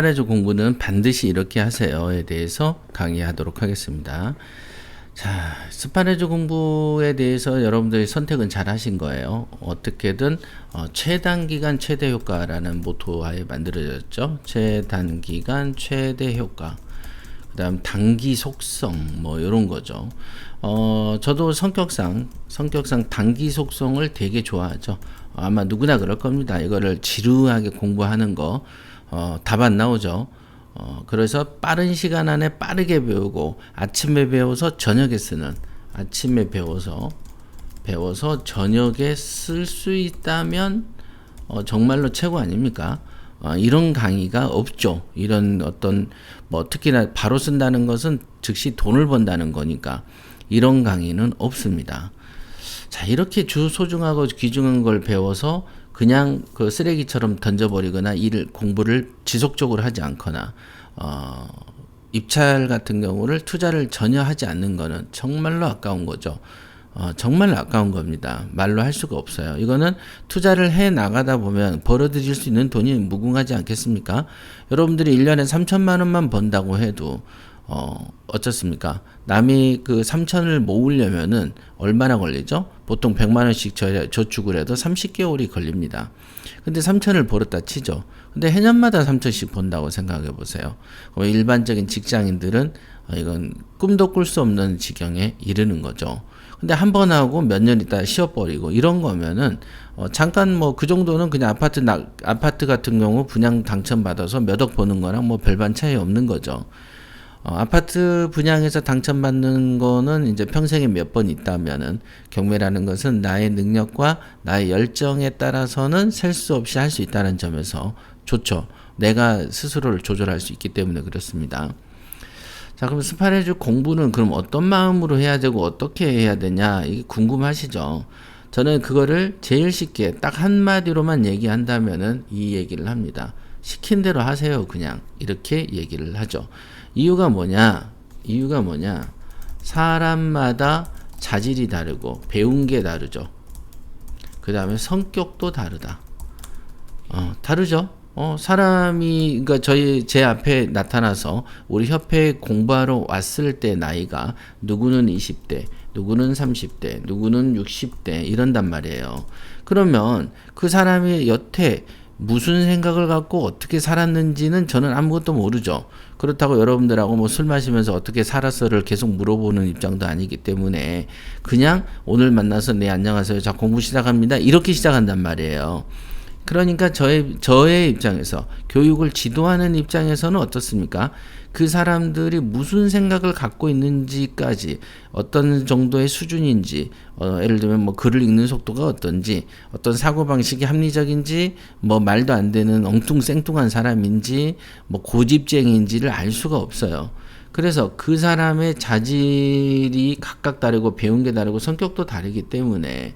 스파레주 공부는 반드시 이렇게 하세요에 대해서 강의하도록 하겠습니다. 자, 스파레주 공부에 대해서 여러분들이 선택은 잘 하신 거예요. 어떻게든 최단기간 최대 효과라는 모토하에 만들어졌죠. 최단기간 최대 효과. 그 다음 단기 속성 뭐 이런 거죠. 저도 성격상 단기 속성을 되게 좋아하죠. 아마 누구나 그럴 겁니다. 이거를 지루하게 공부하는 거 답 안 나오죠. 그래서 빠른 시간 안에 빠르게 배우고 아침에 배워서 저녁에 쓰는, 아침에 배워서 저녁에 쓸 수 있다면 정말로 최고 아닙니까? 이런 강의가 없죠. 이런 어떤 특히나 바로 쓴다는 것은 즉시 돈을 번다는 거니까 이런 강의는 없습니다. 자, 이렇게 소중하고 귀중한 걸 배워서 그냥 그 쓰레기처럼 던져버리거나 공부를 지속적으로 하지 않거나 입찰 같은 경우를 투자를 전혀 하지 않는 거는 정말로 아까운 거죠. 정말 아까운 겁니다. 말로 할 수가 없어요. 이거는 투자를 해 나가다 보면 벌어들일 수 있는 돈이 무궁하지 않겠습니까? 여러분들이 1년에 3천만 원만 번다고 해도 어떻습니까? 남이 그 3천을 모으려면은 얼마나 걸리죠? 보통 100만 원씩 저축을 해도 30개월이 걸립니다. 근데 3천을 벌었다 치죠. 근데 해년마다 3천씩 번다고 생각해 보세요. 일반적인 직장인들은 이건 꿈도 꿀 수 없는 지경에 이르는 거죠. 근데 한 번 하고 몇 년 있다 쉬어버리고 이런 거면은 잠깐 그 정도는 그냥 아파트 같은 경우 분양 당첨받아서 몇 억 버는 거랑 별반 차이 없는 거죠. 아파트 분양에서 당첨받는 거는 이제 평생에 몇 번 있다면은 경매라는 것은 나의 능력과 나의 열정에 따라서는 셀 수 없이 할 수 있다는 점에서 좋죠. 내가 스스로를 조절할 수 있기 때문에 그렇습니다. 자, 그럼 스파레주 공부는 그럼 어떤 마음으로 해야 되고 어떻게 해야 되냐, 이게 궁금하시죠? 저는 그거를 제일 쉽게 딱 한마디로만 얘기한다면은 이 얘기를 합니다. 시킨 대로 하세요. 그냥 이렇게 얘기를 하죠. 이유가 뭐냐? 사람마다 자질이 다르고 배운 게 다르죠. 그 다음에 성격도 다르다. 다르죠. 사람이, 그러니까 제 앞에 나타나서 우리 협회에 공부하러 왔을 때 나이가 누구는 20대, 누구는 30대, 누구는 60대 이런단 말이에요. 그러면 그 사람이 여태 무슨 생각을 갖고 어떻게 살았는지는 저는 아무것도 모르죠. 그렇다고 여러분들하고 술 마시면서 어떻게 살았어를 계속 물어보는 입장도 아니기 때문에 그냥 오늘 만나서 네 안녕하세요, 자 공부 시작합니다 이렇게 시작한단 말이에요. 그러니까 저의 입장에서 교육을 지도하는 입장에서는 어떻습니까? 그 사람들이 무슨 생각을 갖고 있는지까지, 어떤 정도의 수준인지, 예를 들면 글을 읽는 속도가 어떤지, 어떤 사고방식이 합리적인지, 말도 안 되는 엉뚱생뚱한 사람인지, 고집쟁이인지를 알 수가 없어요. 그래서 그 사람의 자질이 각각 다르고 배운 게 다르고 성격도 다르기 때문에,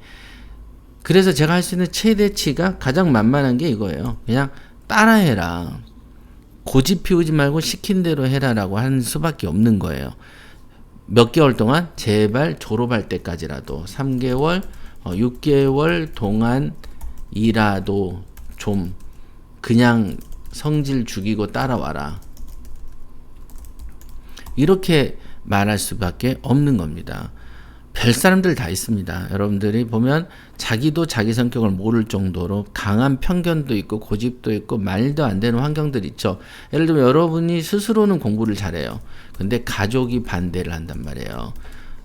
그래서 제가 할 수 있는 최대치가 가장 만만한 게 이거예요. 그냥 따라해라. 고집 피우지 말고 시킨 대로 해라라고 하는 수밖에 없는 거예요. 몇 개월 동안 제발 졸업할 때까지라도 3개월, 6개월 동안이라도 좀 그냥 성질 죽이고 따라와라. 이렇게 말할 수밖에 없는 겁니다. 별 사람들 다 있습니다. 여러분들이 보면 자기도 자기 성격을 모를 정도로 강한 편견도 있고 고집도 있고 말도 안 되는 환경들이 있죠. 예를 들면 여러분이 스스로는 공부를 잘해요. 근데 가족이 반대를 한단 말이에요.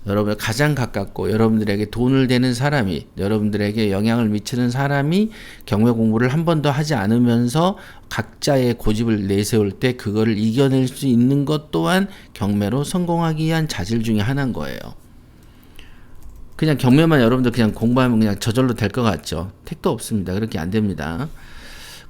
여러분 가장 가깝고 여러분들에게 돈을 대는 사람이, 여러분들에게 영향을 미치는 사람이 경매 공부를 한 번도 하지 않으면서 각자의 고집을 내세울 때 그거를 이겨낼 수 있는 것 또한 경매로 성공하기 위한 자질 중에 하나인 거예요. 그냥 경매만 여러분들 그냥 공부하면 그냥 저절로 될 것 같죠? 택도 없습니다. 그렇게 안 됩니다.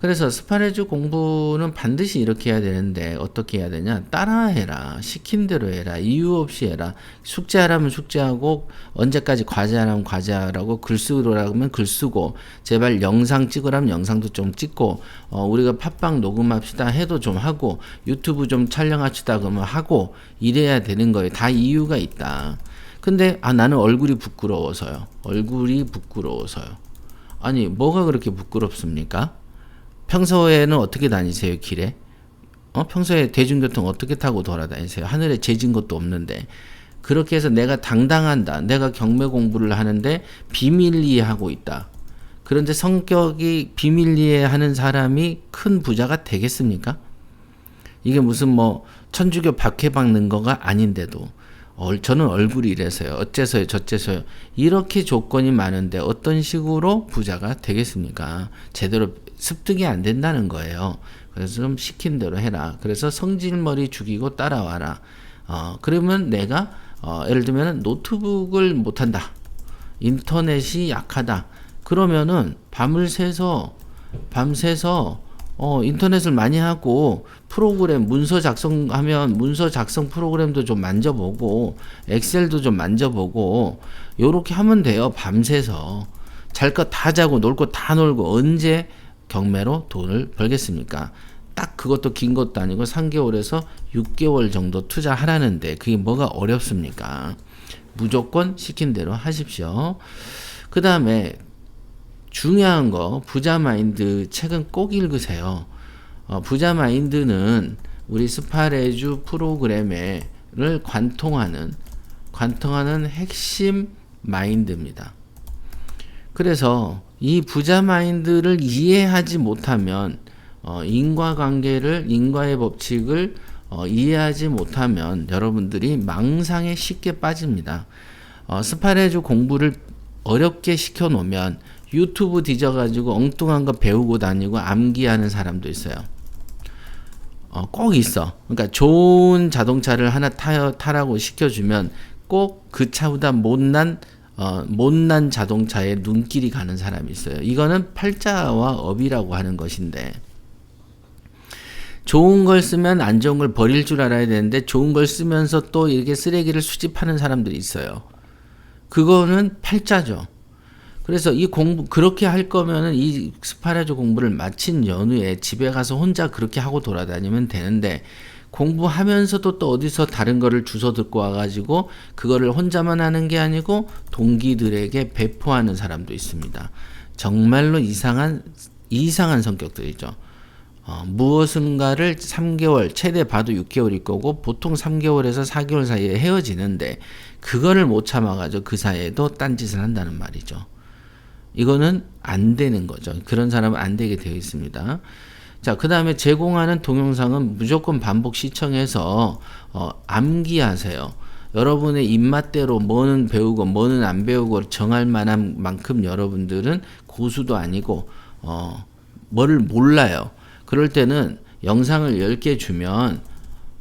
그래서 스파레주 공부는 반드시 이렇게 해야 되는데 어떻게 해야 되냐? 따라해라. 시킨 대로 해라. 이유 없이 해라. 숙제하라면 숙제하고, 언제까지 과제하라면 과제하라고, 글 쓰라고 하면 글 쓰고, 제발 영상 찍으라면 영상도 좀 찍고, 우리가 팟빵 녹음합시다 해도 좀 하고, 유튜브 좀 촬영합시다 그러면 하고, 이래야 되는 거예요. 다 이유가 있다. 근데 나는 얼굴이 부끄러워서요. 아니 뭐가 그렇게 부끄럽습니까? 평소에는 어떻게 다니세요, 길에? 평소에 대중교통 어떻게 타고 돌아다니세요? 하늘에 재진 것도 없는데. 그렇게 해서 내가 당당한다. 내가 경매 공부를 하는데 비밀리에 하고 있다. 그런데 성격이 비밀리에 하는 사람이 큰 부자가 되겠습니까? 이게 무슨 뭐 천주교 박해 박는 거가 아닌데도 저는 얼굴이 이래서요. 어째서요 저째서요. 이렇게 조건이 많은데 어떤 식으로 부자가 되겠습니까? 제대로 습득이 안 된다는 거예요. 그래서 좀 시킨 대로 해라. 그래서 성질머리 죽이고 따라와라. 그러면 내가 예를 들면 노트북을 못한다. 인터넷이 약하다. 그러면은 밤새서 인터넷을 많이 하고 프로그램 문서 작성하면 문서 작성 프로그램도 좀 만져보고 엑셀도 좀 만져보고 요렇게 하면 돼요. 밤새서 잘 거 다 자고 놀 거 다 놀고 언제 경매로 돈을 벌겠습니까? 딱 그것도 긴 것도 아니고 3개월에서 6개월 정도 투자하라는데 그게 뭐가 어렵습니까? 무조건 시킨 대로 하십시오. 그 다음에 중요한 거 부자 마인드 책은 꼭 읽으세요. 부자 마인드는 우리 스파레주 프로그램을 관통하는 핵심 마인드입니다. 그래서 이 부자 마인드를 이해하지 못하면 인과의 법칙을 이해하지 못하면 여러분들이 망상에 쉽게 빠집니다. 스파레주 공부를 어렵게 시켜 놓으면 유튜브 뒤져가지고 엉뚱한 거 배우고 다니고 암기하는 사람도 있어요. 꼭 있어. 그러니까 좋은 자동차를 하나 타라고 시켜주면 꼭 그 차보다 못난 자동차에 눈길이 가는 사람이 있어요. 이거는 팔자와 업이라고 하는 것인데 좋은 걸 쓰면 안 좋은 걸 버릴 줄 알아야 되는데 좋은 걸 쓰면서 또 이렇게 쓰레기를 수집하는 사람들이 있어요. 그거는 팔자죠. 그래서 이 공부 그렇게 할 거면은 이 스파레주 공부를 마친 연후에 집에 가서 혼자 그렇게 하고 돌아다니면 되는데 공부하면서도 또 어디서 다른 거를 주워 듣고 와가지고 그거를 혼자만 하는 게 아니고 동기들에게 배포하는 사람도 있습니다. 정말로 이상한 성격들이죠. 무엇인가를 3개월, 최대 봐도 6개월일 거고 보통 3개월에서 4개월 사이에 헤어지는데 그거를 못 참아가지고 그 사이에도 딴짓을 한다는 말이죠. 이거는 안 되는 거죠. 그런 사람은 안 되게 되어 있습니다. 자, 그 다음에 제공하는 동영상은 무조건 반복 시청해서 암기하세요. 여러분의 입맛대로 뭐는 배우고 뭐는 안 배우고 정할 만한 만큼 여러분들은 고수도 아니고 뭐를 몰라요. 그럴 때는 영상을 10개 주면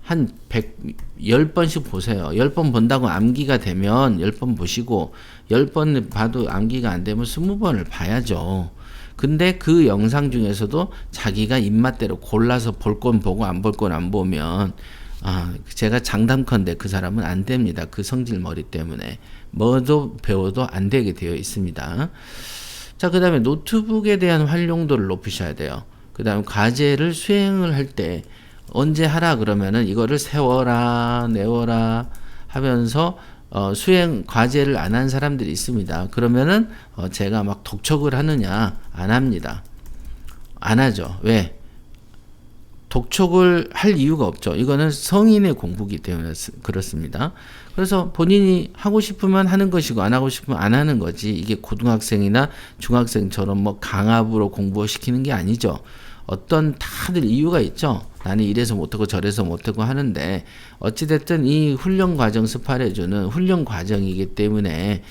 한 10번씩 보세요. 10번 본다고 암기가 되면 10번 보시고 10번 봐도 암기가 안 되면 20번을 봐야죠. 근데 그 영상 중에서도 자기가 입맛대로 골라서 볼 건 보고 안 볼 건 안 보면 제가 장담컨대 그 사람은 안 됩니다. 그 성질머리 때문에 뭐도 배워도 안 되게 되어 있습니다. 자, 그 다음에 노트북에 대한 활용도를 높이셔야 돼요. 그 다음에 과제를 수행을 할 때 언제 하라 그러면은 이거를 세워라 내워라 하면서 수행 과제를 안 한 사람들이 있습니다. 그러면은 제가 막 독촉을 하느냐? 안 합니다. 안 하죠. 왜? 독촉을 할 이유가 없죠. 이거는 성인의 공부기 때문에 그렇습니다. 그래서 본인이 하고 싶으면 하는 것이고 안 하고 싶으면 안 하는 거지. 이게 고등학생이나 중학생처럼 뭐 강압으로 공부시키는 게 아니죠. 어떤 다들 이유가 있죠. 나는 이래서 못하고 저래서 못하고 하는데 어찌됐든 이 훈련 과정 스파레주는 훈련 과정이기 때문에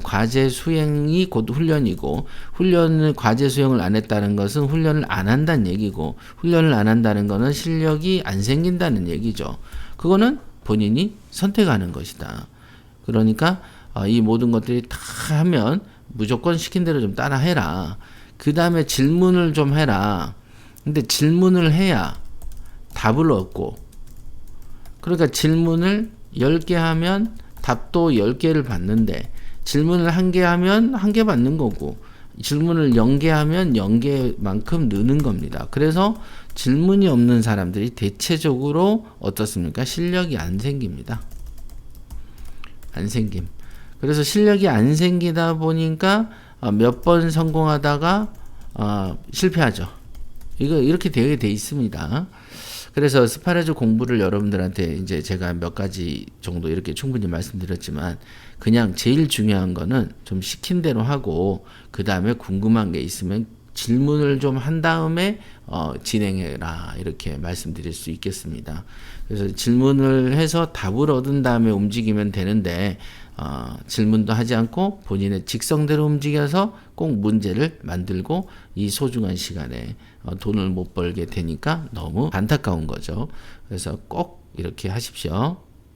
과제 수행이 곧 훈련이고 훈련을 과제 수행을 안 했다는 것은 훈련을 안 한다는 얘기고 훈련을 안 한다는 것은 실력이 안 생긴다는 얘기죠. 그거는 본인이 선택하는 것이다. 그러니까 이 모든 것들이 다 하면 무조건 시킨 대로 좀 따라 해라. 그 다음에 질문을 좀 해라. 근데 질문을 해야 답을 얻고 그러니까 질문을 10개 하면 답도 10개를 받는데 질문을 1개 하면 1개 받는 거고 질문을 0개 하면 0개만큼 느는 겁니다. 그래서 질문이 없는 사람들이 대체적으로 어떻습니까? 실력이 안 생깁니다. 안 생김. 그래서 실력이 안 생기다 보니까 몇 번 성공하다가 실패하죠. 이거 이렇게 되게 돼 있습니다. 그래서 스파레즈 공부를 여러분들한테 이제 제가 몇 가지 정도 이렇게 충분히 말씀드렸지만 그냥 제일 중요한 거는 좀 시킨 대로 하고 그 다음에 궁금한 게 있으면 질문을 좀 한 다음에 진행해라 이렇게 말씀드릴 수 있겠습니다. 그래서 질문을 해서 답을 얻은 다음에 움직이면 되는데 질문도 하지 않고 본인의 직성대로 움직여서 꼭 문제를 만들고 이 소중한 시간에 돈을 못 벌게 되니까 너무 안타까운 거죠. 그래서 꼭 이렇게 하십시오.